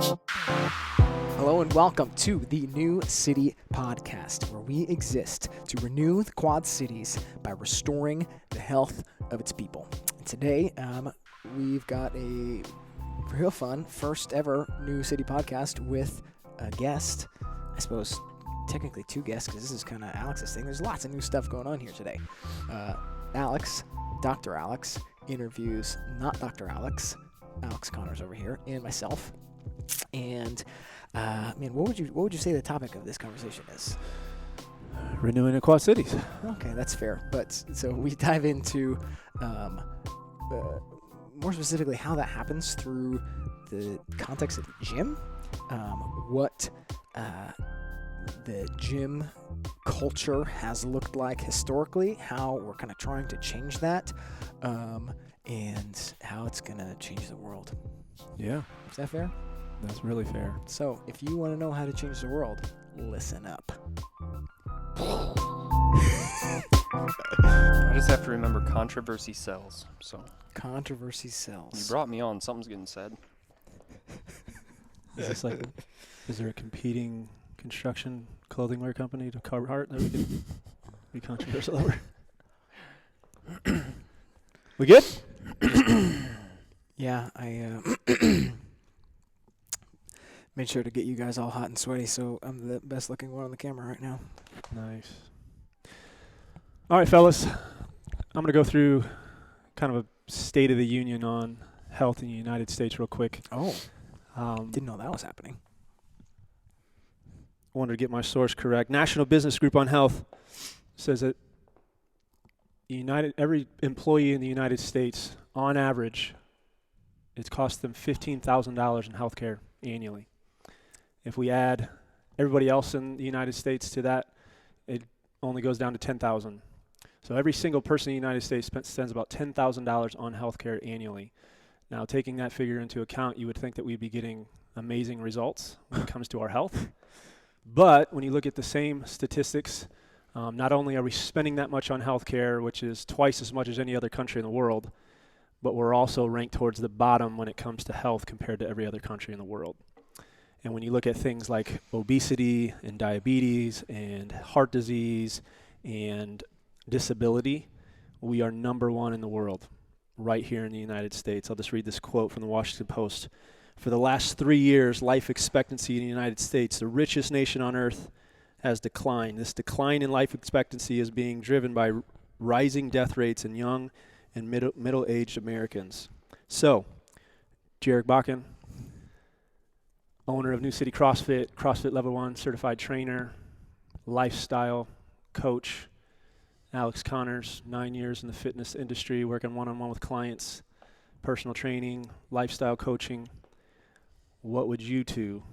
Hello and welcome to the New City Podcast, where we exist to renew the Quad Cities by restoring the health of its people. And today, we've got a real fun first ever New City Podcast with a guest. I suppose technically two guests, because this is kind of Alex's thing. There's lots of new stuff going on here today. Alex, Dr. Alex, interviews not Dr. Alex Connors over here, and myself. And what would you say the topic of this conversation is? Renewing the Quad Cities. Okay, that's fair. But so we dive into more specifically how that happens through the context of the gym, what the gym culture has looked like historically, how we're kind of trying to change that, and how it's going to change the world. Yeah. Is that fair? That's really fair. So, if you want to know how to change the world, listen up. I just have to remember controversy sells. So Controversy sells. you brought me on. Something's getting said. Is this like, is there a competing construction clothing wear company to Carhartt that we can be controversial over? We good? Yeah, I made sure to get you guys all hot and sweaty, so I'm the best looking one on the camera right now. Nice. All right, fellas. I'm going to go through kind of a state of the union on health in the United States real quick. Oh, didn't know that was happening. Wanted to get my source correct. National Business Group on Health says that every employee in the United States, on average, it's cost them $15,000 in health care annually. If we add everybody else in the United States to that, it only goes down to $10,000. So every single person in the United States spends about $10,000 on health care annually. Now, taking that figure into account, you would think that we'd be getting amazing results when it comes to our health. But when you look at the same statistics, not only are we spending that much on health care, which is twice as much as any other country in the world, but we're also ranked towards the bottom when it comes to health compared to every other country in the world. And when you look at things like obesity and diabetes and heart disease and disability, we are number one in the world right here in the United States. I'll just read this quote from the Washington Post. For the last 3 years, life expectancy in the United States, the richest nation on earth, has declined. This decline in life expectancy is being driven by rising death rates in young and middle-aged Americans. So, Jarek Bakken, owner of New City CrossFit, CrossFit Level 1 certified trainer, lifestyle coach. Alex Connors, 9 years in the fitness industry, working one-on-one with clients, personal training, lifestyle coaching. What would you two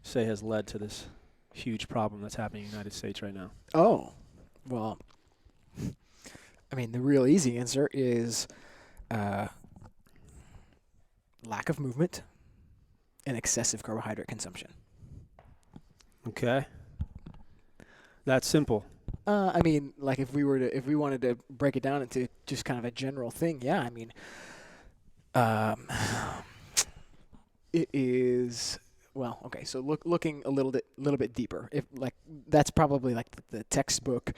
say has led to this huge problem that's happening in the United States right now? Oh, well, I mean, the real easy answer is lack of movement and excessive carbohydrate consumption. Okay. That's simple. I mean, like if we wanted to break it down into just kind of a general thing, yeah. I mean, it is well, okay. So looking a little bit deeper, if like that's probably like the textbook.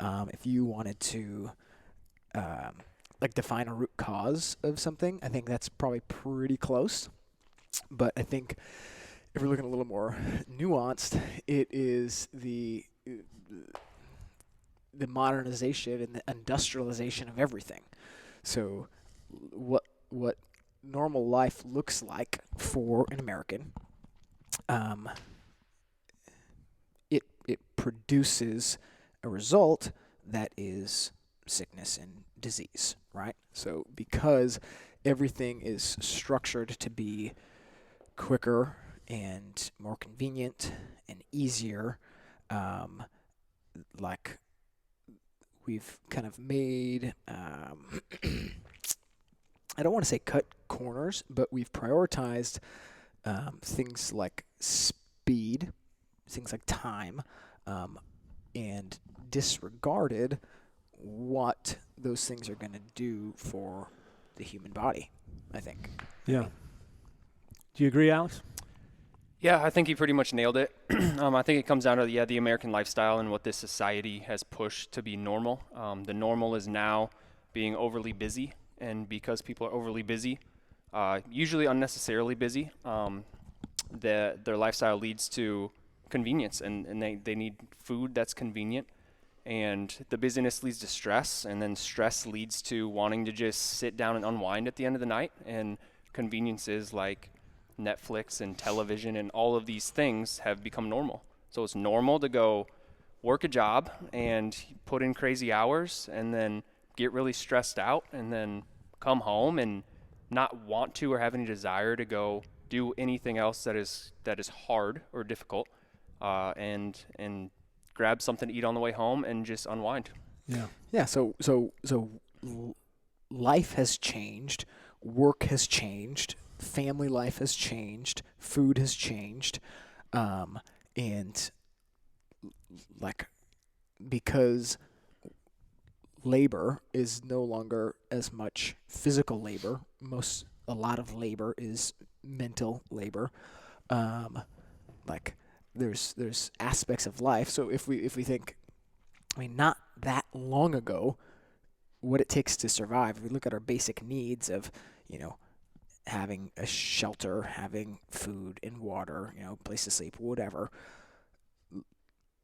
If you wanted to like define a root cause of something, I think that's probably pretty close. But I think if we're looking a little more nuanced, it is the modernization and the industrialization of everything. So what normal life looks like for an American, it produces a result that is sickness and disease, right? So because everything is structured to be quicker and more convenient and easier, like we've kind of made, I don't want to say cut corners, but we've prioritized things like speed, things like time, and disregarded what those things are going to do for the human body, I think. Yeah. Do you agree, Alex? Yeah, I think you pretty much nailed it. I think it comes down to the American lifestyle and what this society has pushed to be normal. The normal is now being overly busy, and because people are overly busy, usually unnecessarily busy, their lifestyle leads to convenience, and they need food that's convenient. And the busyness leads to stress, and then stress leads to wanting to just sit down and unwind at the end of the night. And conveniences like Netflix and television and all of these things have become normal. So it's normal to go work a job and put in crazy hours and then get really stressed out and then come home and not want to or have any desire to go do anything else that is hard or difficult, and grab something to eat on the way home and just unwind. Yeah. Yeah. So life has changed, work has changed, family life has changed, food has changed, and like because labor is no longer as much physical labor. A lot of labor is mental labor. Like there's aspects of life. So if we think, I mean, not that long ago, what it takes to survive. If we look at our basic needs of, having a shelter, having food and water, place to sleep, whatever.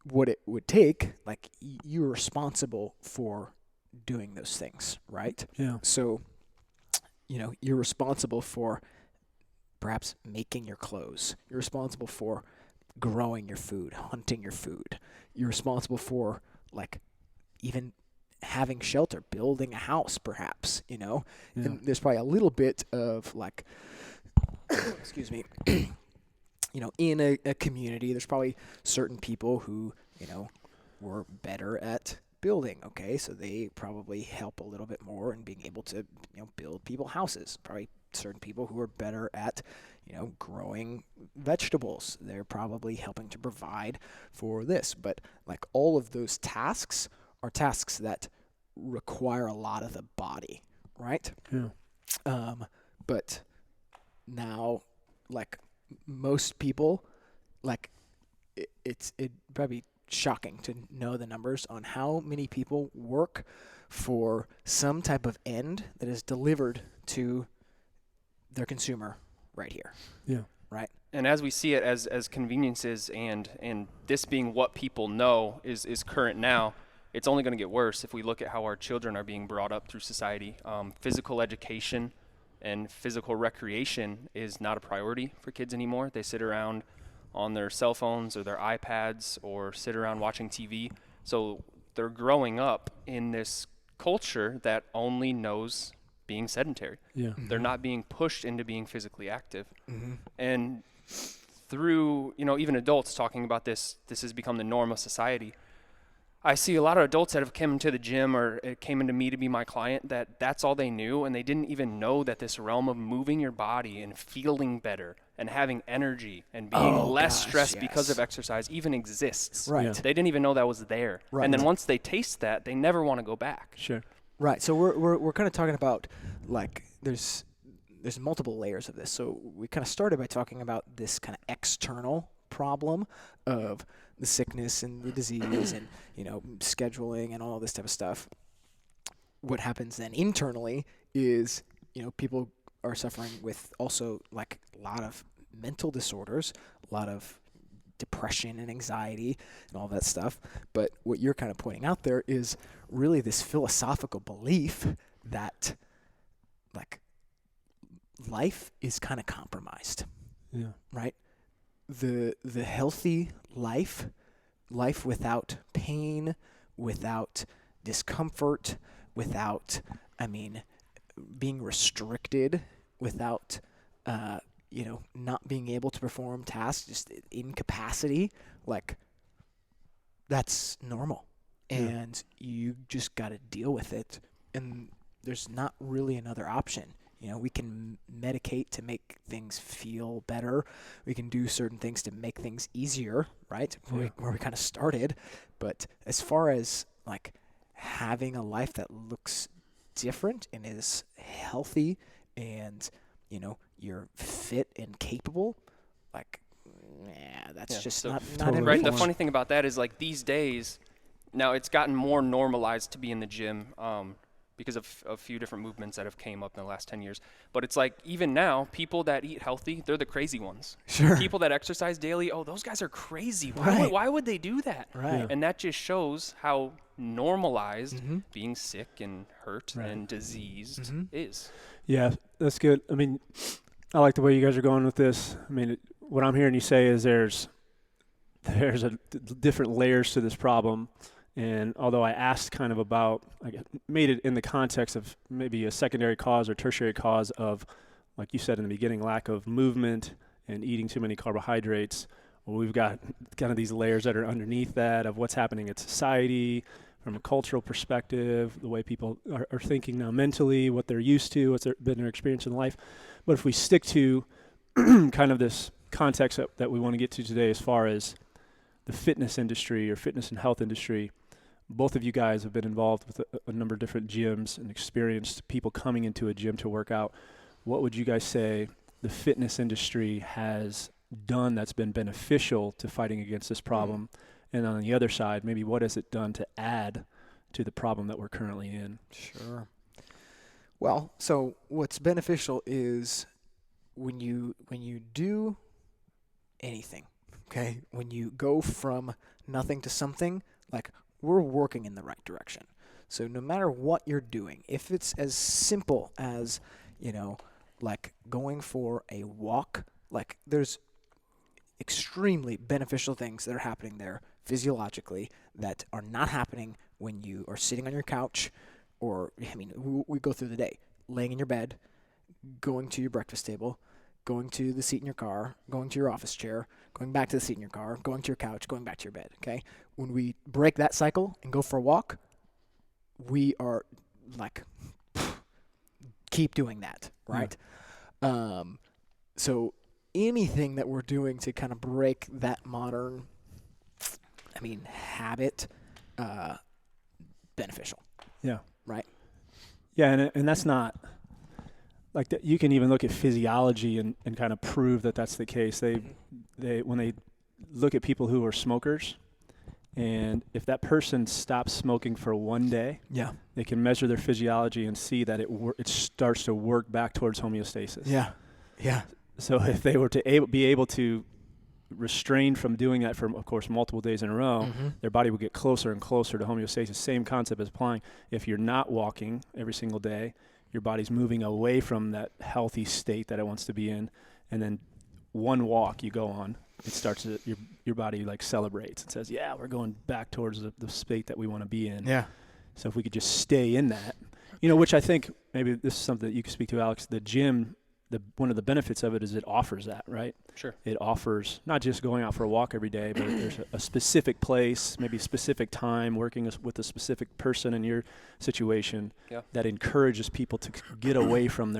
What it would take, like you're responsible for doing those things, right? Yeah. So, you're responsible for perhaps making your clothes. You're responsible for growing your food, hunting your food. You're responsible for like even having shelter, building a house, perhaps, Yeah. And there's probably a little bit of like, excuse me, in a community, there's probably certain people who, were better at building. Okay. So they probably help a little bit more in being able to, build people houses. Probably certain people who are better at, growing vegetables. They're probably helping to provide for this. But like all of those tasks are tasks that require a lot of the body, right? Yeah. But now, like most people, like it'd probably be shocking to know the numbers on how many people work for some type of end that is delivered to their consumer right here. Yeah. Right. And as we see it as conveniences and this being what people know is current now, it's only going to get worse if we look at how our children are being brought up through society. Physical education and physical recreation is not a priority for kids anymore. They sit around on their cell phones or their iPads or sit around watching TV. So they're growing up in this culture that only knows being sedentary. Yeah. They're not being pushed into being physically active. Mm-hmm. And through, even adults talking about this has become the norm of society. I see a lot of adults that have come into the gym or came into me to be my client that's all they knew, and they didn't even know that this realm of moving your body and feeling better and having energy and being less stressed because of exercise even exists. Right. Yeah. They didn't even know that was there. Right. And then once they taste that, they never want to go back. Sure. Right. So we're kind of talking about like there's multiple layers of this. So we kind of started by talking about this kind of external problem of the sickness and the disease and scheduling and all this type of stuff. What happens then internally is people are suffering with also like a lot of mental disorders, a lot of depression and anxiety and all that stuff. But what you're kind of pointing out there is really this philosophical belief that like life is kind of compromised. Yeah. Right? The healthy life without pain, without discomfort, without being restricted, without not being able to perform tasks, just incapacity, like that's normal. Yeah. And you just got to deal with it. And there's not really another option. We can medicate to make things feel better. We can do certain things to make things easier, right? Yeah. Where we kind of started. But as far as like having a life that looks different and is healthy and, you're fit and capable, like It's just so not totally in right. reach. The funny thing about that is like these days, now it's gotten more normalized to be in the gym because of a few different movements that have came up in the last 10 years. But it's like even now, people that eat healthy, they're the crazy ones. Sure. People that exercise daily, oh, those guys are crazy. Right. Why would they do that? Right. Yeah. And that just shows how normalized Mhm. being sick and hurt Right. and diseased Mhm. is. Yeah, that's good. I mean, I like the way you guys are going with this. I mean, what I'm hearing you say is there's different layers to this problem. And although I asked kind of about, I made it in the context of maybe a secondary cause or tertiary cause of, like you said in the beginning, lack of movement and eating too many carbohydrates. Well, we've got kind of these layers that are underneath that of what's happening in society, from a cultural perspective, the way people are thinking now mentally, what they're used to, what's been their experience in life. But if we stick to kind of this context that we want to get to today as far as the fitness industry or fitness and health industry, both of you guys have been involved with a number of different gyms and experienced people coming into a gym to work out. What would you guys say the fitness industry has done that's been beneficial to fighting against this problem? And on the other side, maybe what has it done to add to the problem that we're currently in? Sure. Well, so what's beneficial is when you do anything, okay, when you go from nothing to something, like we're working in the right direction. So no matter what you're doing, if it's as simple as, like going for a walk, like there's extremely beneficial things that are happening there physiologically that are not happening when you are sitting on your couch or, we go through the day, laying in your bed, going to your breakfast table, going to the seat in your car, going to your office chair, going back to the seat in your car, going to your couch, going back to your bed, okay? When we break that cycle and go for a walk, we are like, keep doing that, right? So anything that we're doing to kind of break that modern, habit, beneficial. Yeah. Right. Yeah, and that's not like that. You can even look at physiology and kind of prove that that's the case. They when they look at people who are smokers, and if that person stops smoking for one day, Yeah. they can measure their physiology and see that it starts to work back towards homeostasis. Yeah. Yeah. So if they were to be able to restrain from doing that for, of course, multiple days in a row, their body would get closer and closer to homeostasis. Same concept as applying. If you're not walking every single day, your body's moving away from that healthy state that it wants to be in, and then one walk you go on, it starts to, your body like celebrates and says, yeah, we're going back towards the state that we want to be in. Yeah. So if we could just stay in that, which I think maybe this is something that you can speak to, Alex, the gym, one of the benefits of it is it offers that, right? Sure. It offers not just going out for a walk every day, but there's a specific place, maybe a specific time, working with a specific person in your situation that encourages people to get away from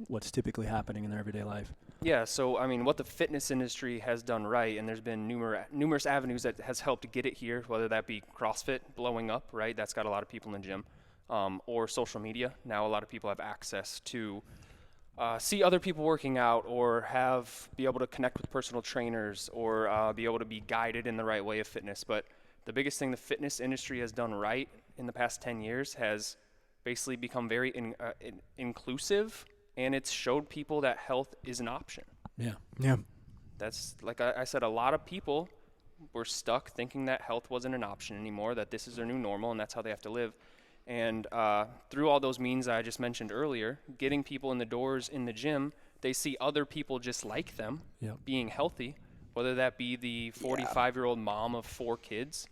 what's typically happening in their everyday life. Yeah, so what the fitness industry has done right, and there's been numerous avenues that has helped get it here, whether that be CrossFit blowing up, right? That's got a lot of people in the gym, or social media. Now a lot of people have access to see other people working out, or be able to connect with personal trainers, or be able to be guided in the right way of fitness. But the biggest thing the fitness industry has done right in the past 10 years has basically become very inclusive, and it's showed people that health is an option. Yeah. Yeah. That's, like I said, a lot of people were stuck thinking that health wasn't an option anymore, that this is their new normal and that's how they have to live. And through all those means I just mentioned earlier, getting people in the doors in the gym, they see other people just like them being healthy, whether that be the 45-year-old mom of 4 kids.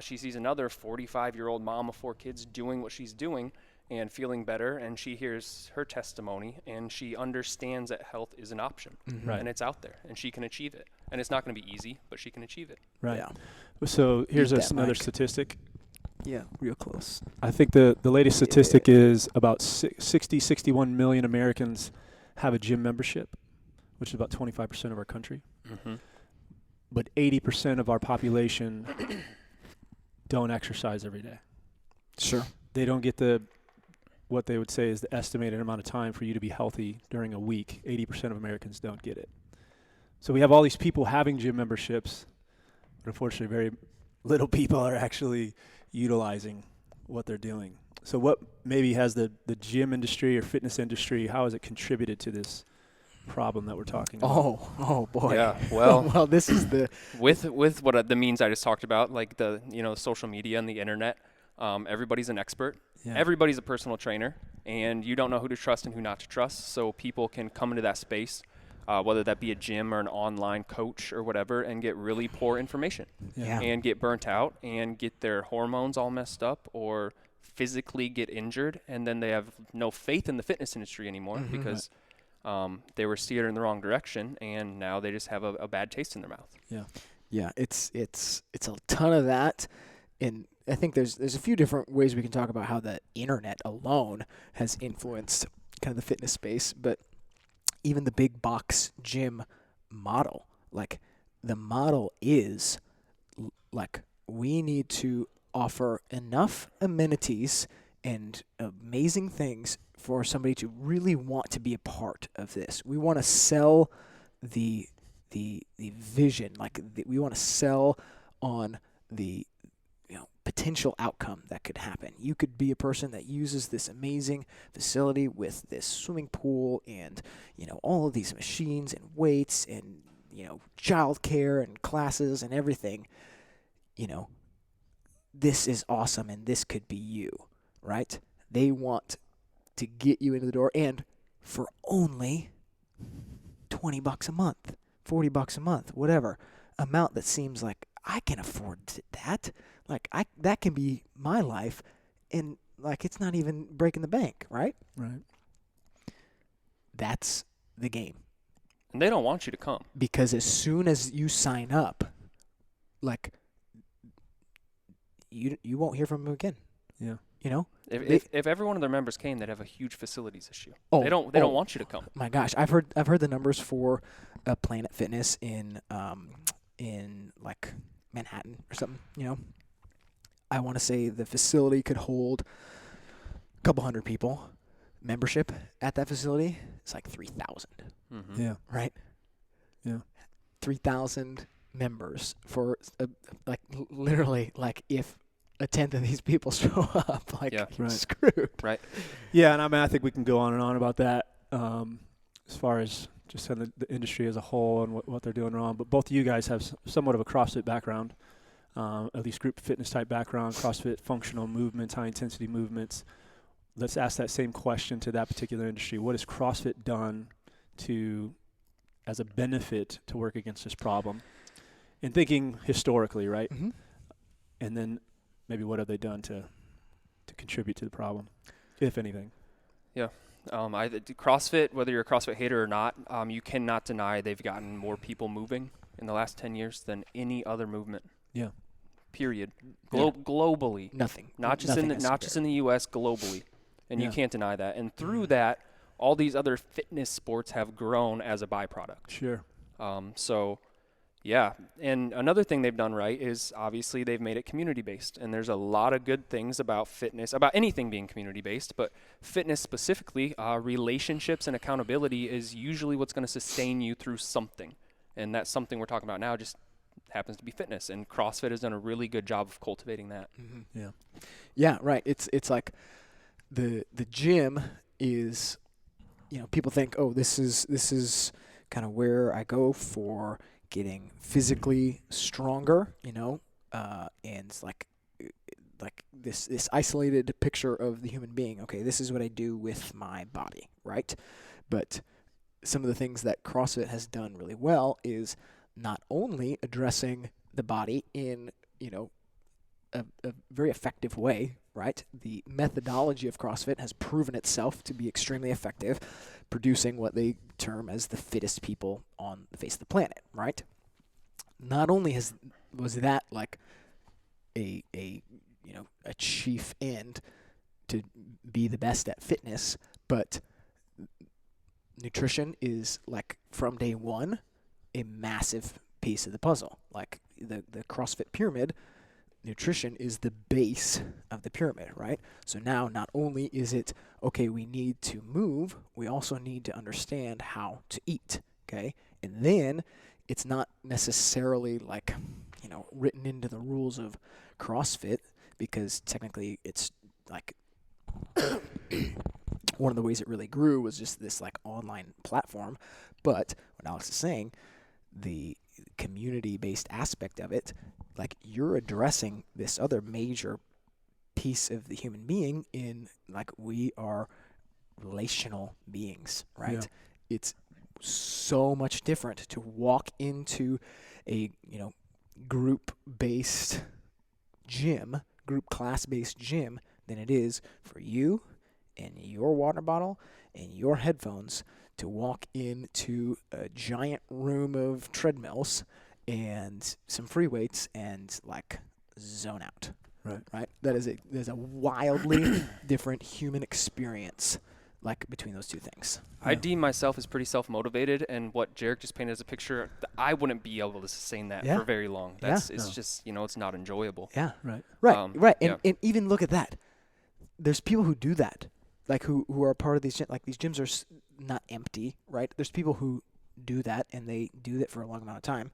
She sees another 45-year-old mom of 4 kids doing what she's doing and feeling better, and she hears her testimony, and she understands that health is an option, Right. and it's out there, and she can achieve it. And it's not going to be easy, but she can achieve it. Right. Yeah. So here's Eat that another mic. statistic. Yeah. Real close. I think the latest statistic is about 61 million Americans have a gym membership, which is about 25% of our country. Mm-hmm. But 80% of our population don't exercise every day. Sure. They don't get what they would say is the estimated amount of time for you to be healthy during a week. 80% of Americans don't get it. So we have all these people having gym memberships, but unfortunately very little people are actually utilizing what they're doing. So what maybe has the gym industry or fitness industry, how has it contributed to this problem that we're talking about? Oh boy. Yeah, well, well, this is the with what the means I just talked about, like the social media and the internet, everybody's an expert. Yeah. Everybody's a personal trainer, and you don't know who to trust and who not to trust. So people can come into that space, whether that be a gym or an online coach or whatever, and get really poor information Yeah. and get burnt out and get their hormones all messed up or physically get injured, and then they have no faith in the fitness industry anymore because they were steered in the wrong direction, and now they just have a bad taste in their mouth. Yeah, it's a ton of that, and I think there's a few different ways we can talk about how the internet alone has influenced kind of the fitness space, but even the big box gym model, like the model is like we need to offer enough amenities and amazing things for somebody to really want to be a part of this. We want to sell the vision, we want to sell on the potential outcome that could happen. You could be a person that uses this amazing facility with this swimming pool and all of these machines and weights and childcare and classes and everything. This is awesome, and this could be you, right? They want to get you into the door, and for only $20 a month, $40 a month, whatever amount that seems like I can afford that. Like that can be my life, and like it's not even breaking the bank, right? Right. That's the game. And they don't want you to come. Because as soon as you sign up, like you won't hear from them again. Yeah. If every one of their members came, they'd have a huge facilities issue. Oh, they don't want you to come. My gosh, I've heard the numbers for Planet Fitness in like Manhattan or something. I want to say the facility could hold a couple hundred people. Membership at that facility is like 3,000. Mm-hmm. Yeah. Right? Yeah. 3,000 members for literally like if a tenth of these people show up, like Right. screwed. Right. Yeah, and I think we can go on and on about that as far as just on the industry as a whole and what they're doing wrong. But both of you guys have somewhat of a CrossFit background, at least group fitness type background, CrossFit functional movements, high intensity movements. Let's ask that same question to that particular industry. What has CrossFit done as a benefit to work against this problem? And thinking historically, right? Mm-hmm. And then maybe what have they done to contribute to the problem, if anything? CrossFit, whether you're a CrossFit hater or not, you cannot deny they've gotten more people moving in the last 10 years than any other movement. Yeah. Period. Yeah. Globally. Nothing. Not just in the US, globally. And you can't deny that. And through that, all these other fitness sports have grown as a byproduct. Sure. Yeah. And another thing they've done right is obviously they've made it community-based. And there's a lot of good things about fitness, about anything being community-based, but fitness specifically, relationships and accountability is usually what's going to sustain you through something. And that something we're talking about now just happens to be fitness. And CrossFit has done a really good job of cultivating that. Mm-hmm. Yeah. Yeah, right. It's like the gym is, people think, oh, this is kind of where I go for getting physically stronger, and it's like this isolated picture of the human being. Okay, this is what I do with my body, right? But some of the things that CrossFit has done really well is not only addressing the body in, a very effective way, right? The methodology of CrossFit has proven itself to be extremely effective, producing what they term as the fittest people on the face of the planet, right? Not only was that like a chief end to be the best at fitness, but nutrition is like from day one a massive piece of the puzzle. Like the CrossFit pyramid, nutrition is the base of the pyramid, right? So now not only is it, okay, we need to move, we also need to understand how to eat, okay? And then it's not necessarily like, written into the rules of CrossFit, because technically it's like one of the ways it really grew was just this like online platform. But what Alex is saying, the community-based aspect of it, like you're addressing this other major piece of the human being in like we are relational beings, right? Yeah. It's so much different to walk into a group-based gym, group class-based gym, than it is for you and your water bottle and your headphones to walk into a giant room of treadmills and some free weights and like zone out. Right. There's a wildly different human experience like between those two things. I deem myself as pretty self-motivated, and what Jarek just painted as a picture, I wouldn't be able to sustain that for very long. It's just, it's not enjoyable. Yeah. Right. Right. And even look at that. There's people who do that, like who are part of these, like these gyms are not empty, right? There's people who do that, and they do that for a long amount of time.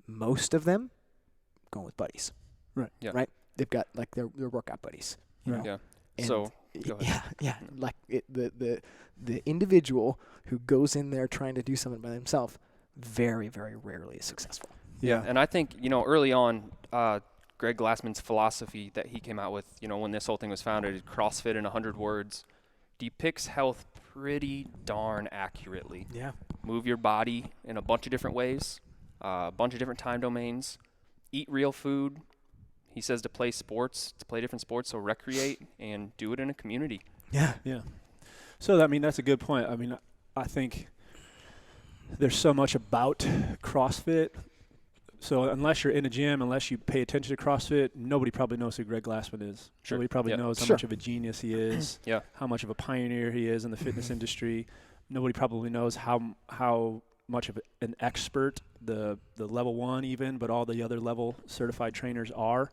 Most of them going with buddies. Right. Yeah. Right? They've got like their workout buddies. You know? Yeah. And So go ahead. Yeah. Like the individual who goes in there trying to do something by themselves, very, very rarely is successful. Yeah. And I think, early on, Greg Glassman's philosophy that he came out with, when this whole thing was founded, CrossFit in 100 words, depicts health pretty darn accurately. Yeah. Move your body in a bunch of different ways, a bunch of different time domains, eat real food. He says to play sports, to play different sports, so recreate and do it in a community. Yeah. Yeah. So, that's a good point. I think there's so much about CrossFit. So unless you're in a gym, unless you pay attention to CrossFit, nobody probably knows who Greg Glassman is. Sure. Nobody probably knows how much of a genius he is, how much of a pioneer he is in the fitness industry. Nobody probably knows how much of an expert the level 1 even, but all the other level certified trainers are.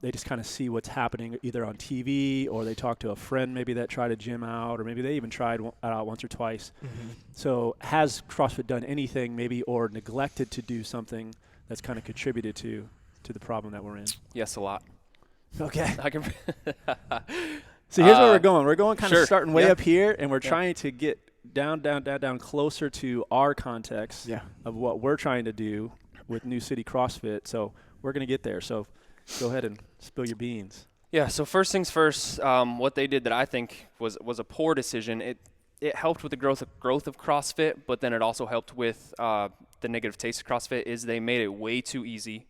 They just kind of see what's happening either on TV, or they talk to a friend maybe that tried a gym out, or maybe they even tried out once or twice. Mm-hmm. So has CrossFit done anything maybe, or neglected to do something that's kind of contributed to the problem that we're in? Yes, a lot. Okay. I can. So here's where we're going. We're going kind of Sure. starting way up here, and we're trying to get down closer to our context of what we're trying to do with New City CrossFit. So we're going to get there. So go ahead and spill your beans. Yeah, so first things first, what they did that I think was a poor decision, it helped with the growth of CrossFit, but then it also helped with the negative taste of CrossFit, is they made it way too easy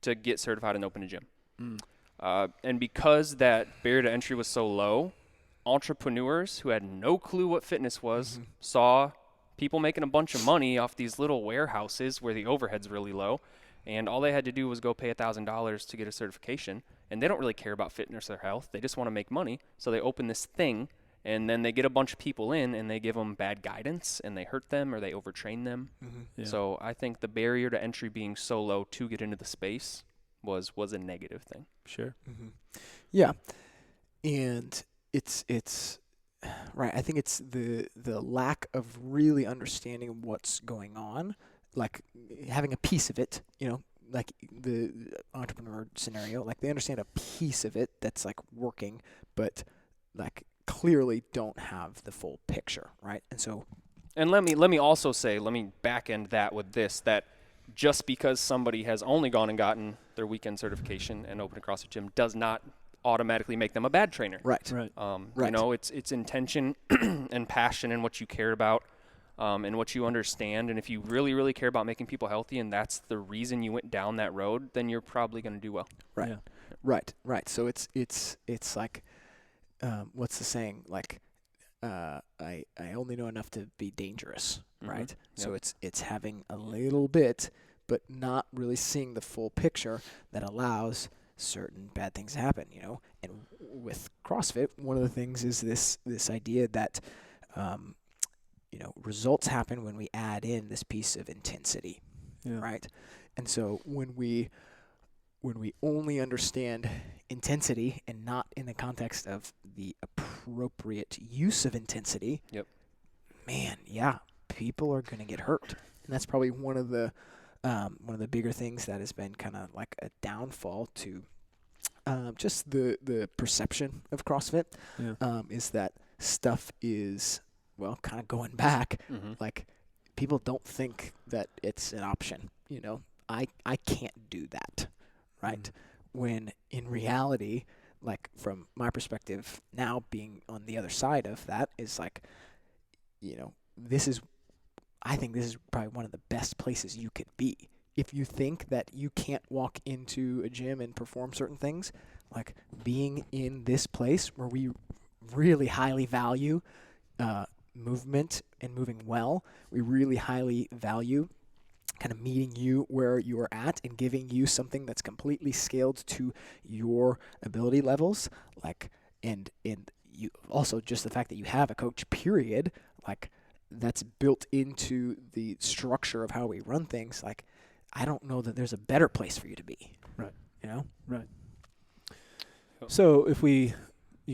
to get certified and open a gym. And because that barrier to entry was so low, entrepreneurs who had no clue what fitness was saw people making a bunch of money off these little warehouses where the overhead's really low, and all they had to do was go pay $1,000 to get a certification, and they don't really care about fitness or health. They just want to make money, so they open this thing, and then they get a bunch of people in, and they give them bad guidance, and they hurt them or they overtrain them. Yeah. So I think the barrier to entry being so low to get into the space was a negative thing. Sure. Yeah, and it's right. I think it's the lack of really understanding what's going on, like having a piece of it, like the entrepreneur scenario, like they understand a piece of it that's like working, but like clearly don't have the full picture, right? And so, and let me also say, let me back end that with this, that just because somebody has only gone and gotten their weekend certification and opened a CrossFit gym does not automatically make them a bad trainer. Right. Right. It's intention and passion and what you care about, and what you understand. And if you really, really care about making people healthy, and that's the reason you went down that road, then you're probably going to do well. Right. Yeah. Right. So it's like, what's the saying? Like, I only know enough to be dangerous, right? Yep. So it's having a little bit, but not really seeing the full picture that allows certain bad things to happen, And with CrossFit, one of the things is this idea that, results happen when we add in this piece of intensity, right? And so when we only understand intensity and not in the context of the appropriate use of intensity, people are going to get hurt. And that's probably one of the one of the bigger things that has been kind of like a downfall to just the perception of CrossFit is that stuff is, well, kind of going back. Like, people don't think that it's an option. You know, I can't do that, right? When in reality, like, from my perspective now, being on the other side of that, is like, you know, I think this is probably one of the best places you could be. If you think that you can't walk into a gym and perform certain things, like being in this place where we really highly value movement and moving well, we really highly value kind of meeting you where you are at and giving you something that's completely scaled to your ability levels. Like, and you also, just the fact that you have a coach, period, like, that's built into the structure of how we run things. Like, I don't know that there's a better place for you to be. Right. You know? Right. So you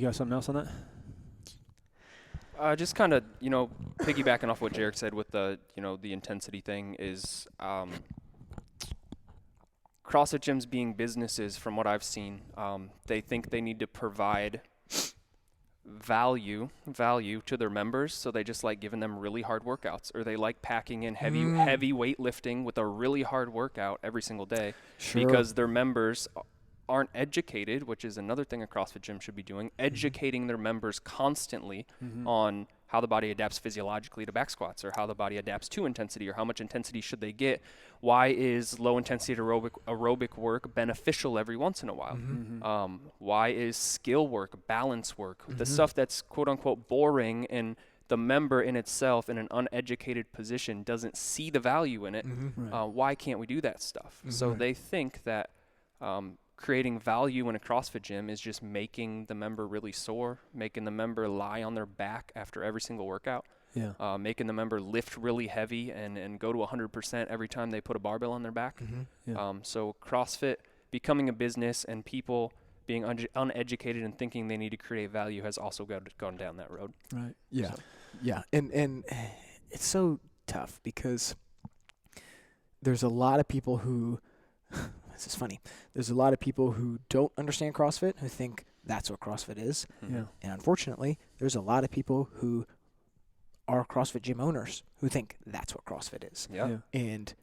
got something else on that? Just kind of, you know, piggybacking off what Jarek said with the, you know, the intensity thing is CrossFit gyms being businesses, from what I've seen, they think they need to provide value to their members, so they just like giving them really hard workouts, or they like packing in heavy weightlifting with a really hard workout every single day, because their members aren't educated, which is another thing a CrossFit gym should be doing, educating their members constantly on how the body adapts physiologically to back squats, or how the body adapts to intensity, or how much intensity should they get. Why is low intensity aerobic work beneficial every once in a while? Why is skill work, balance work, the stuff that's quote unquote boring, and the member in itself in an uneducated position doesn't see the value in it? Why can't we do that stuff? So they think that creating value in a CrossFit gym is just making the member really sore, making the member lie on their back after every single workout, making the member lift really heavy and go to 100% every time they put a barbell on their back. So CrossFit becoming a business and people being uneducated and thinking they need to create value has also gone down that road. Right. Yeah. Yeah. And it's so tough because there's a lot of people who this is funny. There's a lot of people who don't understand CrossFit, who think that's what CrossFit is. And unfortunately, there's a lot of people who are CrossFit gym owners who think that's what CrossFit is. And,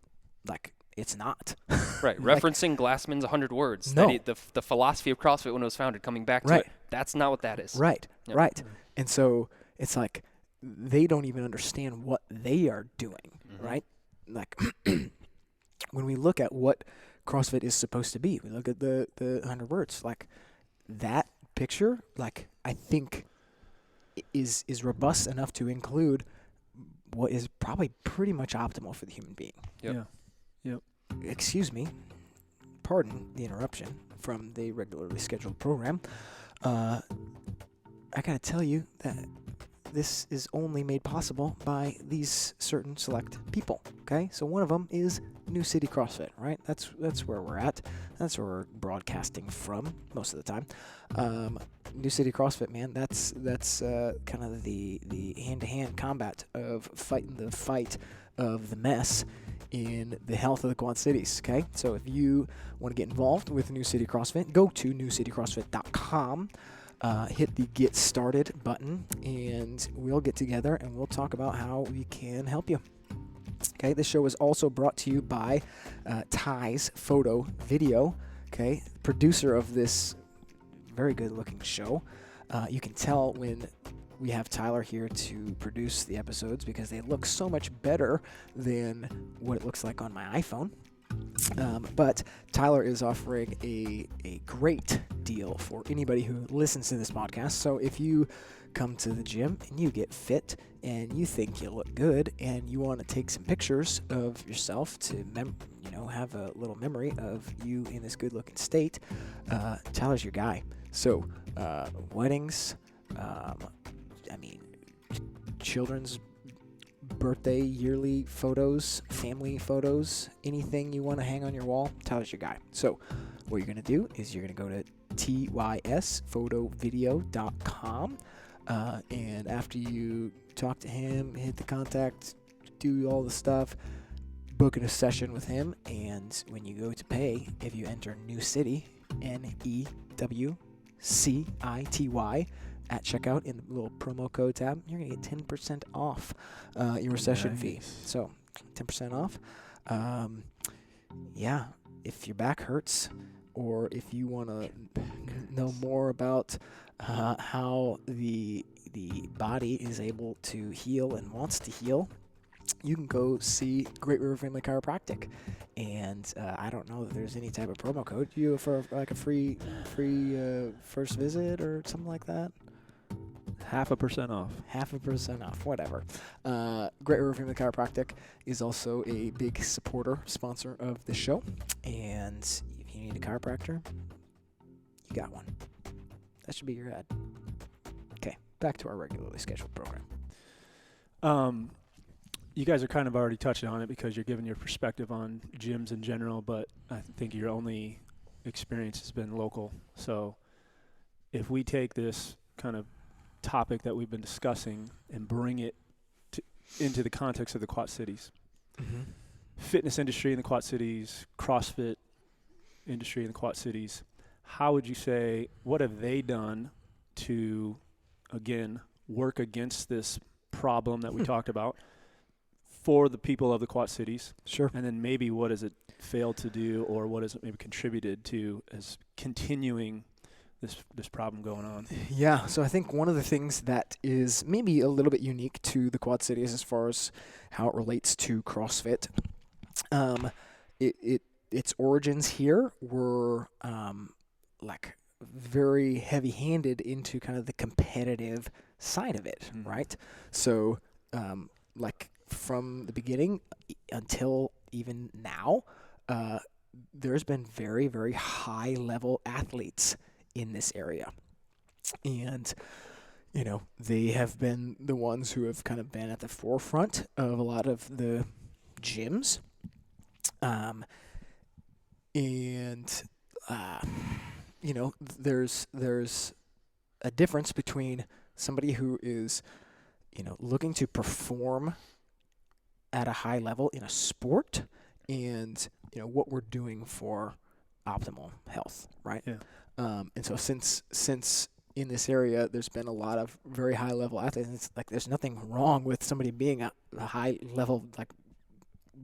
like, it's not. Right. Like, referencing Glassman's 100 words. No. The philosophy of CrossFit when it was founded, coming back to it. That's not what that is. Right. And so it's like they don't even understand what they are doing, right? Like, when we look at what CrossFit is supposed to be, we look at the 100 words, like, that picture, like, I think is robust enough to include what is probably pretty much optimal for the human being. Excuse me, pardon the interruption from the regularly scheduled program. I gotta tell you that this is only made possible by these certain select people, okay? So one of them is New City CrossFit, right? That's where we're at. That's where we're broadcasting from most of the time. New City CrossFit, man, that's kind of the hand-to-hand combat of fighting the fight of the mess in the health of the Quad Cities, okay? So if you want to get involved with New City CrossFit, go to newcitycrossfit.com. Hit the Get Started button, and we'll get together and we'll talk about how we can help you. Okay, this show is also brought to you by Ty's Photo Video, okay, producer of this very good-looking show. You can tell when we have Tyler here to produce the episodes because they look so much better than what it looks like on my iPhone. But Tyler is offering a great deal for anybody who listens to this podcast. So if you come to the gym and you get fit and you think you look good and you want to take some pictures of yourself to have a little memory of you in this good-looking state, Tyler's your guy. So weddings, children's birthday, yearly photos, family photos, anything you want to hang on your wall, Tyler's your guy. So what you're going to do is you're going to go to tysphotovideo.com, and after you talk to him, hit the contact, do all the stuff, booking a session with him, and when you go to pay, if you enter New City, NEWCITY, at checkout in the little promo code tab, you're going to get 10% off your session fee. So 10% off. Yeah, if your back hurts, or if you want to know more about how the body is able to heal and wants to heal, you can go see Great River Family Chiropractic. And I don't know if there's any type of promo code. Do you for like a free first visit or something like that? 0.5% off. 0.5% off, whatever. Great River Family Chiropractic is also a big sponsor of the show. And if you need a chiropractor, you got one. That should be your ad. Okay, back to our regularly scheduled program. You guys are kind of already touching on it because you're giving your perspective on gyms in general, but I think your only experience has been local. So if we take this kind of topic that we've been discussing and bring it into the context of the Quad Cities, fitness industry in the Quad Cities, CrossFit industry in the Quad Cities, how would you say, what have they done to, again, work against this problem that we talked about for the people of the Quad Cities? Sure. And then maybe what has it failed to do, or what has it maybe contributed to as continuing this problem going on? Yeah, so I think one of the things that is maybe a little bit unique to the Quad Cities as far as how it relates to CrossFit, its origins here were like very heavy-handed into kind of the competitive side of it, right? So like from the beginning until even now, there's been very, very high-level athletes in this area. And, you know, they have been the ones who have kind of been at the forefront of a lot of the gyms. You know, there's a difference between somebody who is, you know, looking to perform at a high level in a sport and, you know, what we're doing for optimal health, right? Yeah. And so since in this area, there's been a lot of very high level athletes. And it's like there's nothing wrong with somebody being a high level, like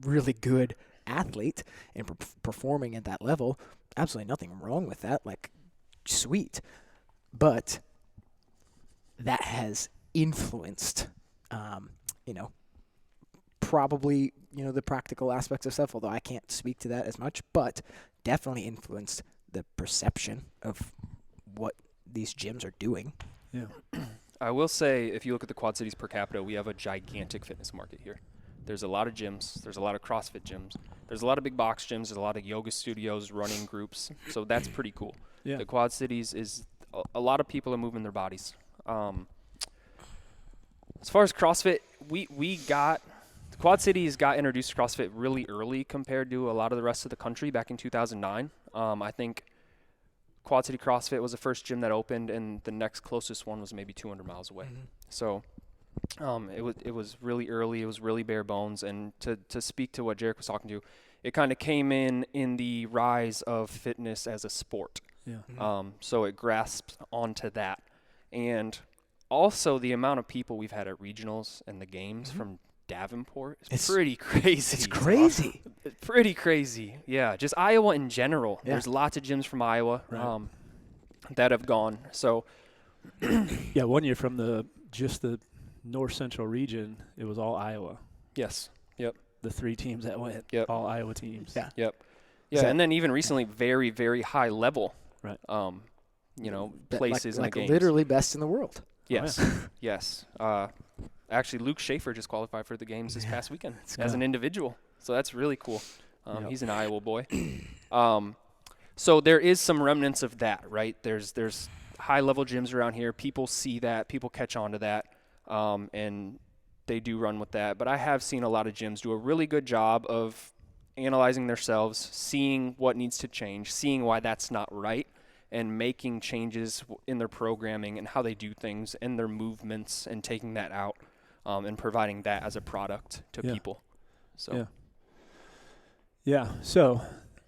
really good athlete and performing at that level. Absolutely nothing wrong with that. Like, sweet. But that has influenced, you know, probably, you know, the practical aspects of stuff, although I can't speak to that as much, but definitely influenced the perception of what these gyms are doing. Yeah. I will say, if you look at the Quad Cities per capita, we have a gigantic fitness market here. There's a lot of gyms. There's a lot of CrossFit gyms. There's a lot of big box gyms. There's a lot of yoga studios, running groups. So that's pretty cool. Yeah. The Quad Cities is a lot of people are moving their bodies. As far as CrossFit, the Quad Cities got introduced to CrossFit really early compared to a lot of the rest of the country back in 2009. I think Quad City CrossFit was the first gym that opened, and the next closest one was maybe 200 miles away. So it was really early. It was really bare bones. And to speak to what Jarek was talking to, it kind of came in the rise of fitness as a sport. Yeah. So it grasped onto that. And also the amount of people we've had at regionals and the games from Davenport is pretty crazy. It's crazy. Pretty crazy. Yeah, just Iowa in general. Yeah. There's lots of gyms from Iowa Right. that have gone. So Yeah, 1 year from the north central region, it was all Iowa. yes. Yep. The 3 teams that went, Yep. all Iowa teams. Yeah. Yep. Yeah, So- and then even recently, very, very high level. Right. You know, But places like in the games. literally best in the world. Yes. Yes. Actually, Luke Schaefer just qualified for the games this past weekend as an individual. So that's really cool. Yep. He's an Iowa boy. So there is some remnants of that, right? There's high-level gyms around here. People see that. People catch on to that. And they do run with that. But I have seen a lot of gyms do a really good job of analyzing themselves, seeing what needs to change, seeing why that's not right, and making changes in their programming and how they do things and their movements and taking that out and providing that as a product to Yeah. people. So Yeah. Yeah. So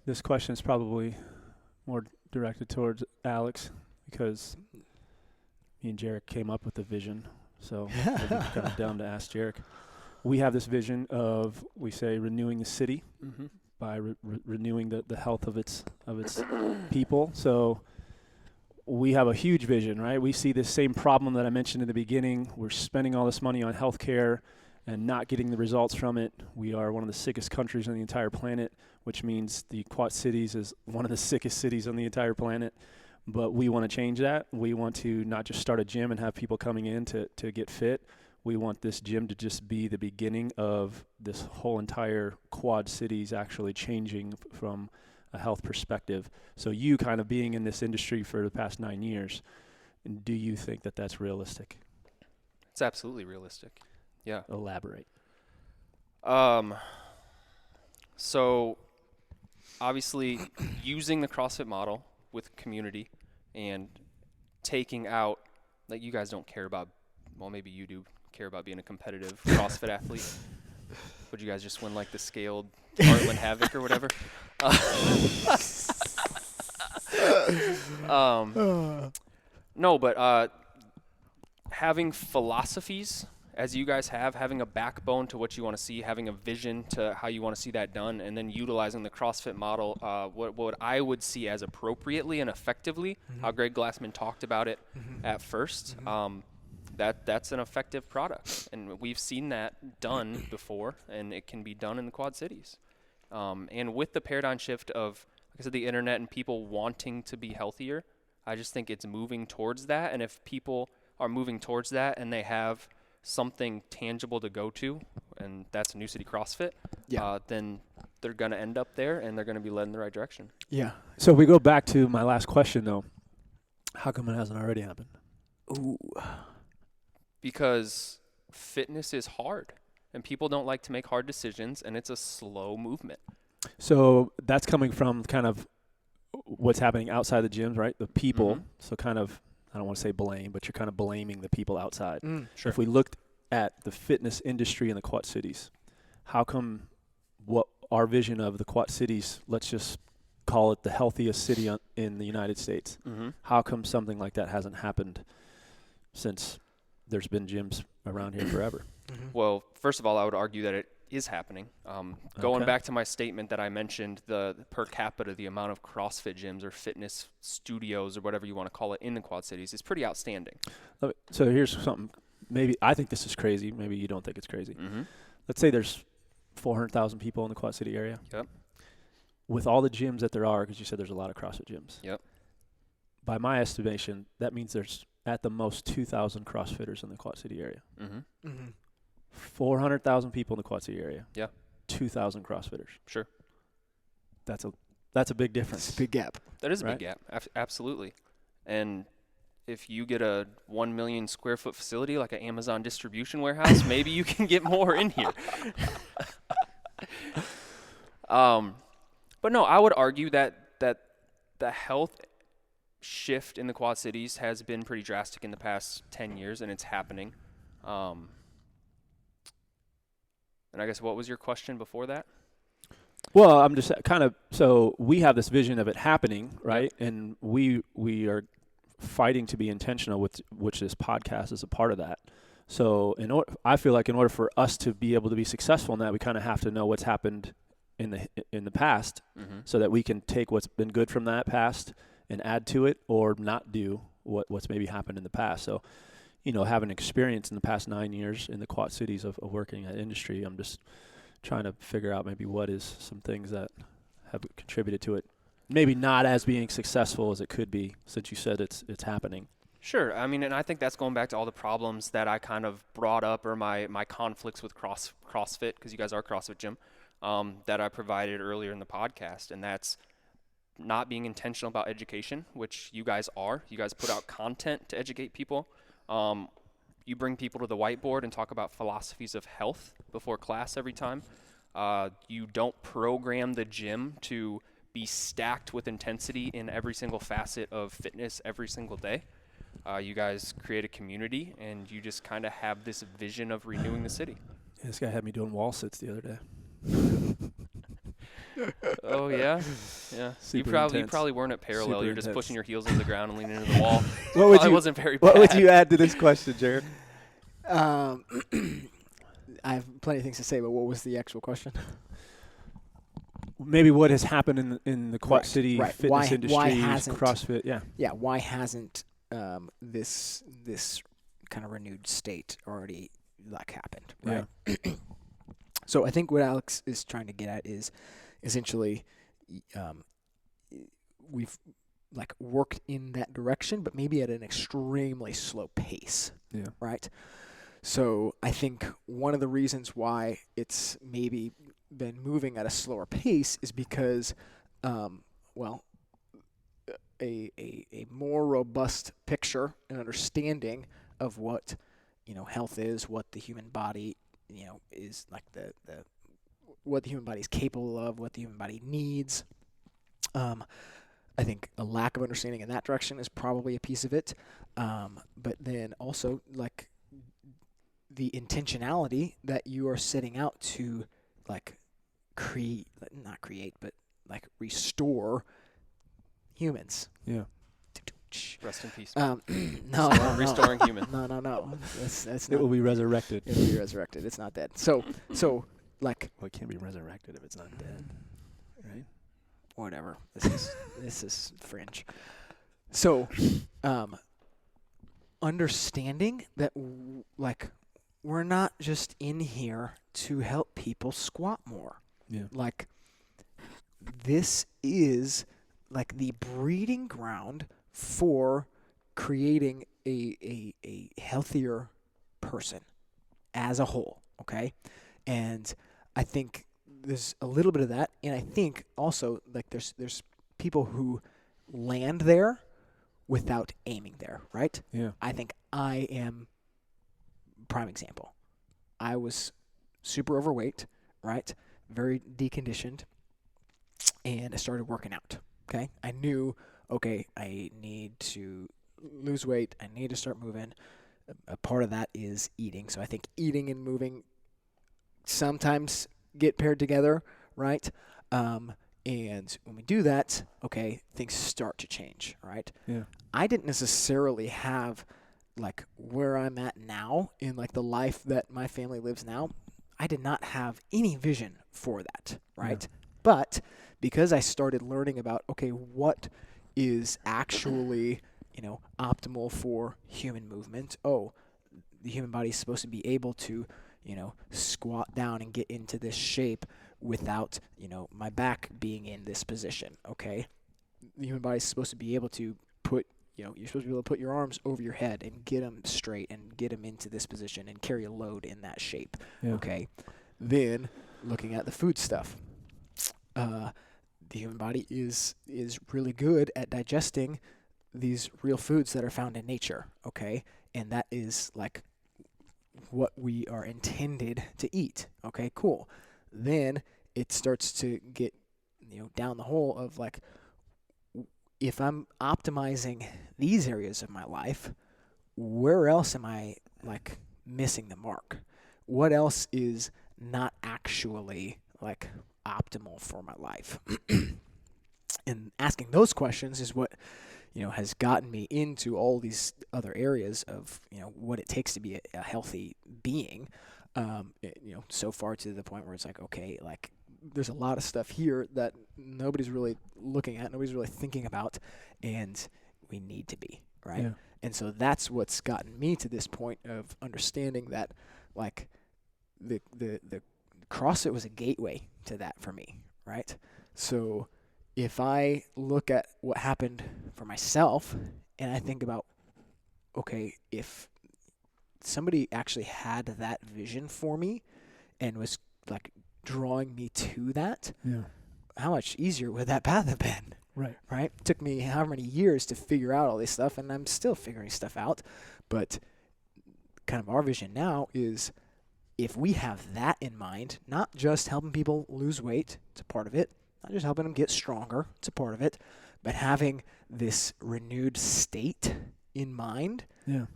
this question is probably more directed towards Alex because me and Jarek came up with the vision. So it'd be kind of dumb to ask Jarek. We have this vision of, we say, renewing the city Mm-hmm. by renewing the health of its people. So we have a huge vision, right? We see this same problem that I mentioned in the beginning. We're spending all this money on healthcare and not getting the results from it. We are one of the sickest countries on the entire planet, which means the Quad Cities is one of the sickest cities on the entire planet. But we want to change that. We want to not just start a gym and have people coming in to get fit. We want this gym to just be the beginning of this whole entire Quad Cities actually changing from a health perspective. So you kind of being in this industry for the past 9 years, do you think that that's realistic? It's absolutely realistic. Yeah. Elaborate. So obviously using the CrossFit model with community and taking out, like, you guys don't care about, well, maybe you do care about being a competitive CrossFit athlete. Would you guys just win like the scaled Heartland Havoc or whatever? No, but having philosophies, as you guys have, having a backbone to what you want to see, having a vision to how you want to see that done, and then utilizing the CrossFit model, what I would see as appropriately and effectively, how Greg Glassman talked about it at first, that's an effective product. And we've seen that done before, and it can be done in the Quad Cities. And with the paradigm shift of, like I said, the internet and people wanting to be healthier, I just think it's moving towards that. And if people are moving towards that and they have something tangible to go to, and that's New City CrossFit, then they're going to end up there and they're going to be led in the right direction. Yeah. So if we go back to my last question, though, how come it hasn't already happened? Ooh. Because fitness is hard and people don't like to make hard decisions, and it's a slow movement. So that's coming from kind of what's happening outside the gyms, right? The people. So kind of, I don't want to say blame, but you're kind of blaming the people outside. Sure. If we looked at the fitness industry in the Quad Cities, how come what our vision of the Quad Cities, let's just call it the healthiest city in the United States, how come something like that hasn't happened since there's been gyms around here forever? Well, first of all, I would argue that it is happening. Going back to my statement that I mentioned, the per capita, the amount of CrossFit gyms or fitness studios or whatever you want to call it in the Quad Cities is pretty outstanding. So here's something. Maybe I think this is crazy. Maybe you don't think it's crazy. Let's say there's 400,000 people in the Quad City area. Yep. With all the gyms that there are, because you said there's a lot of CrossFit gyms. Yep. By my estimation, that means there's at the most 2,000 CrossFitters in the Quad City area. 400,000 people in the Quad City area. Yeah. 2,000 CrossFitters. Sure. That's a big difference. It's a big gap. That is a Right? big gap. Absolutely. And if you get a 1 million square foot facility like an Amazon distribution warehouse, maybe you can get more in here. But no, I would argue that the health shift in the Quad Cities has been pretty drastic in the past 10 years, and it's happening. And I guess what was your question before that? Well, I'm just kind of, so we have this vision of it happening, right? And we are fighting to be intentional, with which this podcast is a part of that. So I feel like in order for us to be able to be successful in that, we kind of have to know what's happened in the past, so that we can take what's been good from that past and add to it, or not do what's maybe happened in the past. So, having experience in the past 9 years in the Quad Cities of working in that industry, I'm just trying to figure out maybe what is some things that have contributed to it. Maybe not as being successful as it could be, since you said it's happening. Sure. I mean, and I think that's going back to all the problems that I kind of brought up, or my conflicts with CrossFit, because you guys are a CrossFit gym, that I provided earlier in the podcast. And that's not being intentional about education, which you guys are. You guys put out content to educate people. You bring people to the whiteboard and talk about philosophies of health before class every time. You don't program the gym to be stacked with intensity in every single facet of fitness every single day. You guys create a community, and you just kind of have this vision of renewing the city. Yeah, this guy had me doing wall sits the other day. Oh yeah, yeah. You Super probably intense. weren't at parallel. Super You're just intense. pushing your heels into the ground and leaning into the wall. What would Probably you wasn't very What bad. would you add to this question, Jared? I have plenty of things to say, but what was the actual question? Maybe what has happened in the Quad City right. fitness Why industry, hasn't- CrossFit? Yeah. Yeah, why hasn't this kind of renewed state already happened, right? Yeah. So I think what Alex is trying to get at is essentially we've worked in that direction, but maybe at an extremely slow pace. Yeah. Right. So I think one of the reasons why it's maybe been moving at a slower pace is because, a more robust picture and understanding of what, health is, what the human body, is what the human body is capable of, what the human body needs. I think a lack of understanding in that direction is probably a piece of it. But then also the intentionality that you are setting out to restore humans. Yeah. Rest in peace. No. Restoring human. No. That's It not. will be resurrected. It will be resurrected. It's not dead. So Well, it can't be resurrected if it's not dead, right? whatever. This is fringe. So, understanding that we're not just in here to help people squat more. Yeah. This is the breeding ground for creating a healthier person as a whole, okay? And I think there's a little bit of that, and I think also there's people who land there without aiming there, right? Yeah. I think I am prime example. I was super overweight, right? Very deconditioned, and I started working out, okay? I knew, okay, I need to lose weight. I need to start moving. A part of that is eating. So I think eating and moving sometimes get paired together, right? And when we do that, okay, things start to change, right? Yeah. I didn't necessarily have where I'm at now in the life that my family lives now. I did not have any vision for that, right? Yeah. But because I started learning about, okay, what is actually, optimal for human movement. Oh, the human body is supposed to be able to, squat down and get into this shape without, my back being in this position, okay? The human body is supposed to be able to put, you're supposed to be able to put your arms over your head and get them straight and get them into this position and carry a load in that shape, okay? Then looking at the food stuff. The human body is really good at digesting these real foods that are found in nature, okay? And that is what we are intended to eat, okay? Cool. Then it starts to get, down the hole of if I'm optimizing these areas of my life, where else am I missing the mark? What else is not actually optimal for my life? And asking those questions is what has gotten me into all these other areas of what it takes to be a healthy being. So far to the point where it's okay, there's a lot of stuff here that nobody's really looking at, nobody's really thinking about, and we need to be, right? Yeah. And so that's what's gotten me to this point of understanding that the CrossFit was a gateway to that for me, right? So if I look at what happened for myself and I think about, okay, if somebody actually had that vision for me and was drawing me to that, how much easier would that path have been? Right. Right? It took me however many years to figure out all this stuff, and I'm still figuring stuff out. But kind of our vision now is if we have that in mind, not just helping people lose weight, it's a part of it, not just helping them get stronger, it's a part of it, but having this renewed state in mind. Yeah.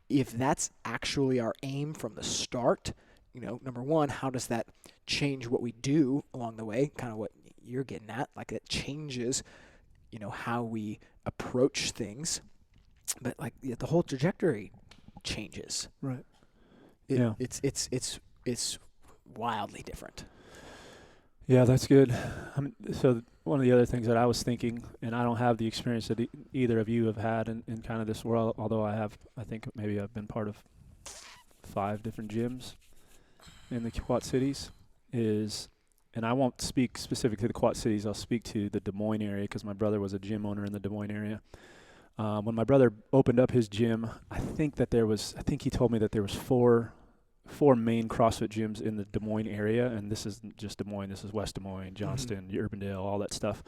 If that's actually our aim from the start, number one, how does that change what we do along the way? Kind of what you're getting at. Like it changes, how we approach things, but like the whole trajectory changes. Right. Yeah. It's wildly different. Yeah, that's good. So one of the other things that I was thinking, and I don't have the experience that either of you have had in kind of this world, although I think maybe I've been part of 5 different gyms in the Quad Cities, and I won't speak specific to the Quad Cities, I'll speak to the Des Moines area because my brother was a gym owner in the Des Moines area. When my brother opened up his gym, I think he told me that there was four main CrossFit gyms in the Des Moines area, and this isn't just Des Moines, this is West Des Moines, Johnston, Urbandale, all that stuff.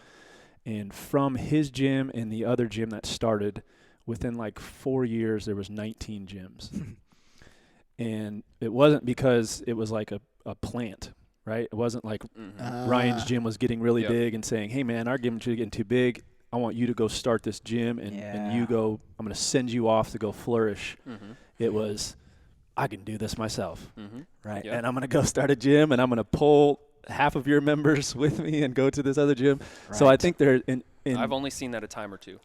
And from his gym and the other gym that started, within like 4 years, there was 19 gyms. And it wasn't because it was like a plant, right? It wasn't like Ryan's gym was getting really big and saying, hey, man, our gym is getting too big. I want you to go start this gym, and you go, I'm going to send you off to go flourish. It was, I can do this myself, right? Yep. And I'm going to go start a gym, and I'm going to pull half of your members with me and go to this other gym. Right. So I think they're I've only seen that a time or two.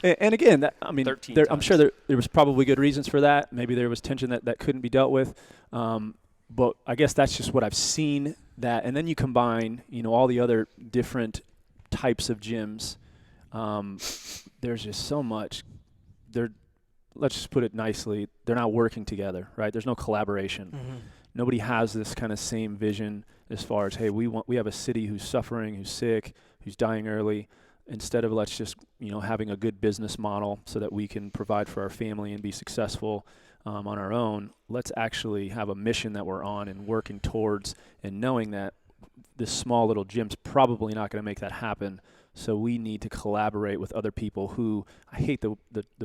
And again, I'm sure there was probably good reasons for that. Maybe there was tension that couldn't be dealt with. But I guess that's just what I've seen. That, and then you combine, all the other different types of gyms. There's just so much. Let's just put it nicely, they're not working together, right? There's no collaboration. Nobody has this kind of same vision as far as, hey, we have a city who's suffering, who's sick, who's dying early. Instead of let's just, having a good business model so that we can provide for our family and be successful on our own, let's actually have a mission that we're on and working towards, and knowing that this small little gym's probably not going to make that happen. So we need to collaborate with other people who, I hate the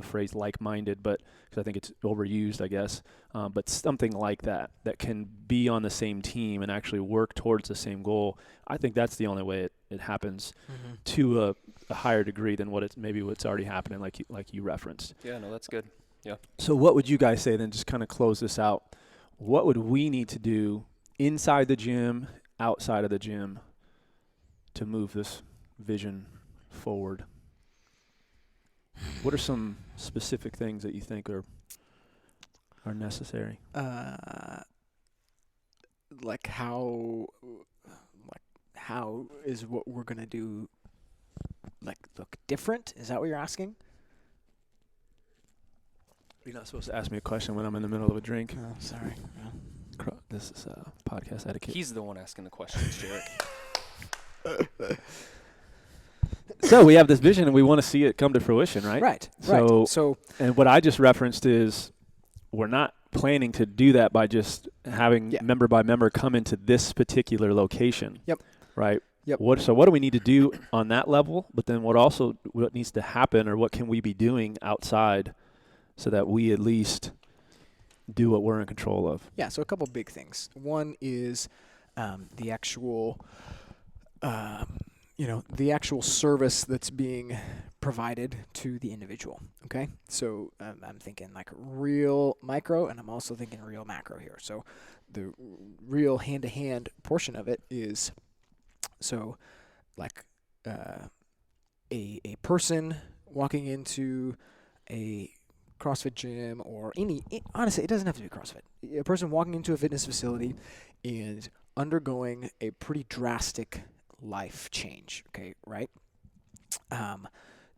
phrase like-minded, but because I think it's overused, I guess, but something like that can be on the same team and actually work towards the same goal. I think that's the only way it happens to a higher degree than what's already happening, like you referenced. Yeah, no, that's good. Yeah. So what would you guys say then, just kind of close this out? What would we need to do inside the gym, outside of the gym, to move this vision forward? What are some specific things that you think are necessary? How is what we're gonna do look different? Is that what you're asking? You're not supposed to ask me a question when I'm in the middle of a drink. Oh, sorry. This is podcast etiquette. He's the one asking the questions, Jarek. So we have this vision, and we want to see it come to fruition, right? Right. So, and what I just referenced is we're not planning to do that by just having member by member come into this particular location. Yep. Right. Yep. So what do we need to do on that level? But then what needs to happen, or what can we be doing outside so that we at least do what we're in control of? Yeah. So a couple big things. One is the actual the actual service that's being provided to the individual. Okay. So I'm thinking like real micro, and I'm also thinking real macro here. So the real hand-to-hand portion of it is, so like a person walking into a CrossFit gym, or honestly, it doesn't have to be CrossFit. A person walking into a fitness facility and undergoing a pretty drastic life change, okay, right?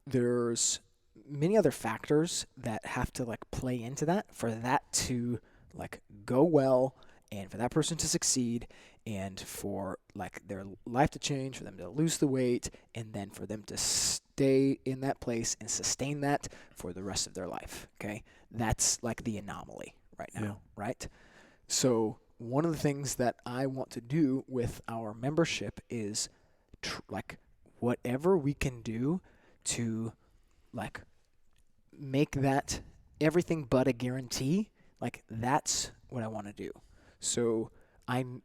There's many other factors that have to play into that for that to go well, and for that person to succeed, and for their life to change, for them to lose the weight, and then for them to stay in that place and sustain that for the rest of their life, okay? That's the anomaly right now, right? So one of the things that I want to do with our membership is whatever we can do to make that everything but a guarantee, that's what I want to do. So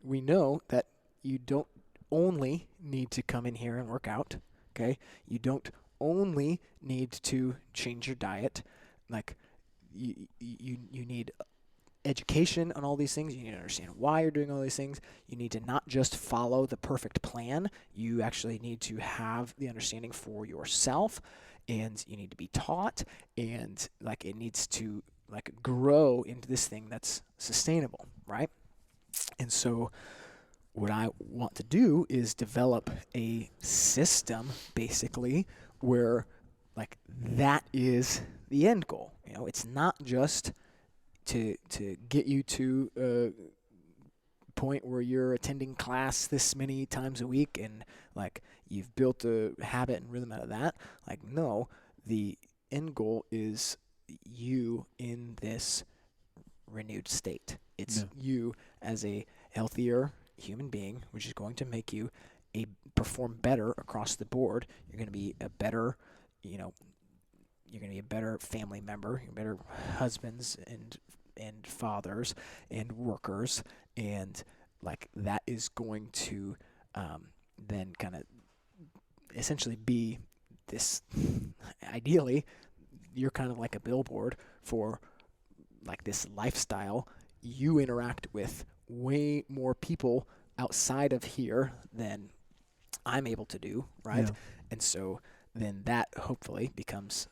we know that you don't only need to come in here and work out, okay? You don't only need to change your diet. You need education on all these things. You need to understand why you're doing all these things. You need to not just follow the perfect plan. You actually need to have the understanding for yourself, and you need to be taught, and like it needs to like grow into this thing that's sustainable, right? And so what I want to do is develop a system basically where like that is the end goal. You know, it's not just to get you to a point where you're attending class this many times a week and like you've built a habit and rhythm out of that. Like, no, the end goal is you in this renewed state. It's you as a healthier human being, which is going to make you perform better across the board. You're going to be a better, you're going to be a better family member, you're better husbands and fathers and workers, and like that is going to then kind of essentially be this, ideally, you're kind of like a billboard for like this lifestyle. You interact with way more people outside of here than I'm able to do, right? Yeah. And so then that hopefully becomes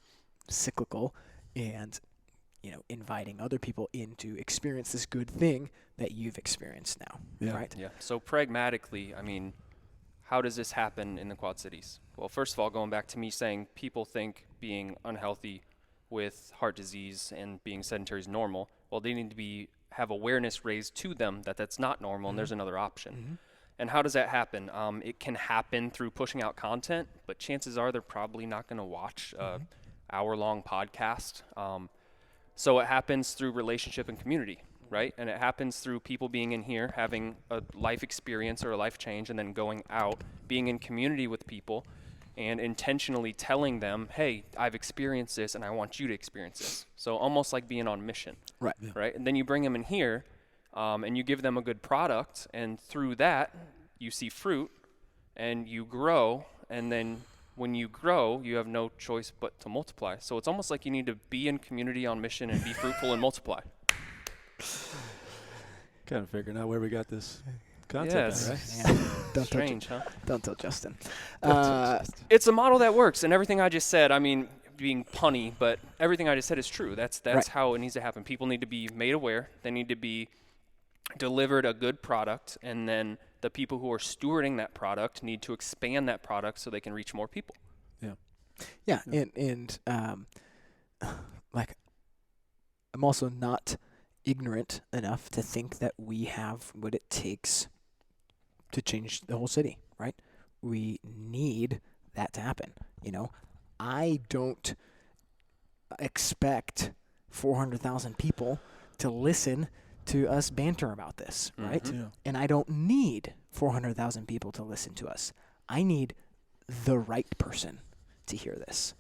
cyclical and, inviting other people in to experience this good thing that you've experienced now, right? Yeah. So pragmatically, I mean, how does this happen in the Quad Cities? Well, first of all, going back to me saying people think being unhealthy with heart disease and being sedentary is normal. Well, they need to have awareness raised to them that that's not normal and there's another option. Mm-hmm. And how does that happen? It can happen through pushing out content, but chances are they're probably not going to watch an hour-long podcast. So it happens through relationship and community, right? And it happens through people being in here, having a life experience or a life change, and then going out, being in community with people, and intentionally telling them, hey, I've experienced this and I want you to experience this. So almost like being on mission. Right. Yeah. Right? And then you bring them in here and you give them a good product, and through that you see fruit and you grow, and then when you grow, you have no choice but to multiply. So it's almost like you need to be in community on mission and be fruitful and multiply. Kind of figuring out where we got this concept, Yes. right? Yeah. Don't Strange, huh? Don't tell Justin. It's a model that works, and everything I just said, I mean, being punny, but everything I just said is true. That's Right. how it needs to happen. People need to be made aware. They need to be delivered a good product, and then the people who are stewarding that product need to expand that product so they can reach more people. Yeah, and like I'm also not ignorant enough to think that we have what it takes to change the whole city, right? We need that to happen. I don't expect 400,000 people to listen to us banter about this, right? Mhm. Yeah. And I don't need 400,000 people to listen to us. I need the right person to hear this.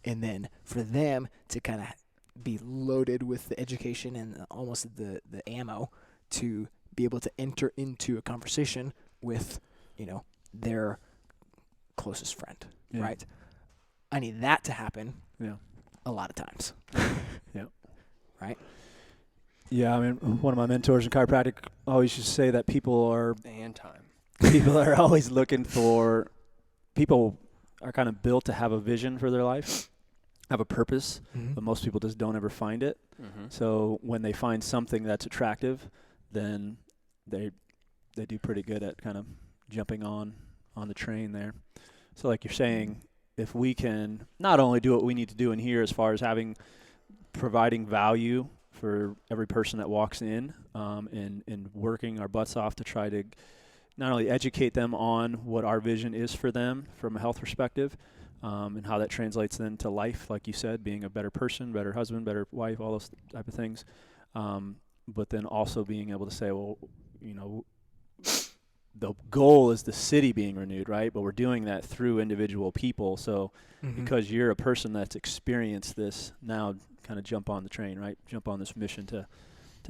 And then for them to kind of be loaded with the education and almost the ammo to be able to enter into a conversation with, their closest friend, Yeah. right? I need that to happen Yeah. a lot of times. Yeah. Right? Yeah, I mean, one of my mentors in chiropractic always used to say that people are always looking for, people are kind of built to have a vision for their life, have a purpose, Mm-hmm. but most people just don't ever find it. Mm-hmm. So when they find something that's attractive, then they do pretty good at kind of jumping on the train there. So like you're saying, if we can not only do what we need to do in here as far as providing value for every person that walks in, and working our butts off to try to not only educate them on what our vision is for them from a health perspective, and how that translates then to life, like you said, being a better person, better husband, better wife, all those type of things. But then also being able to say, well, the goal is the city being renewed, right? But we're doing that through individual people. So because you're a person that's experienced this, now kind of jump on the train, right? Jump on this mission to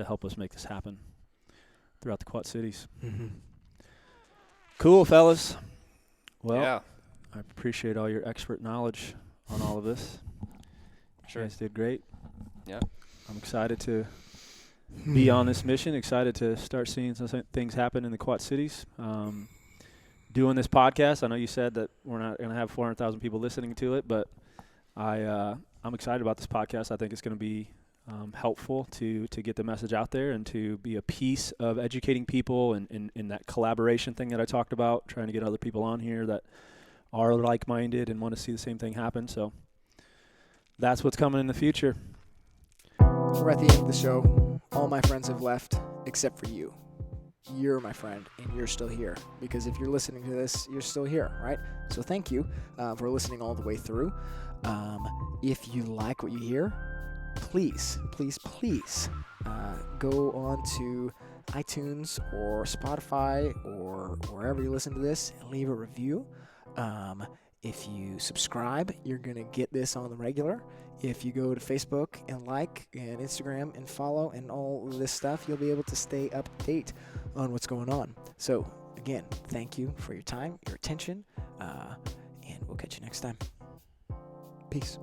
help us make this happen throughout the Quad Cities. Mm-hmm. Cool, fellas. Well, yeah, I appreciate all your expert knowledge on all of this. sure. You guys did great. Yeah. I'm excited to be on this mission. Excited to start seeing some things happen in the Quad Cities. Doing this podcast, I know you said that we're not going to have 400,000 people listening to it, but I'm excited about this podcast. I think it's going to be helpful to get the message out there and to be a piece of educating people and in that collaboration thing that I talked about, trying to get other people on here that are like-minded and want to see the same thing happen. So that's what's coming in the future. We're at the end of the show. All my friends have left except for you. You're my friend, and you're still here. Because if you're listening to this, you're still here, right? So thank you for listening all the way through. If you like what you hear, please go on to iTunes or Spotify or wherever you listen to this and leave a review. If you subscribe, you're going to get this on the regular. If you go to Facebook and like and Instagram and follow and all this stuff, you'll be able to stay up to date on what's going on. So, again, thank you for your time, your attention, and we'll catch you next time. Peace.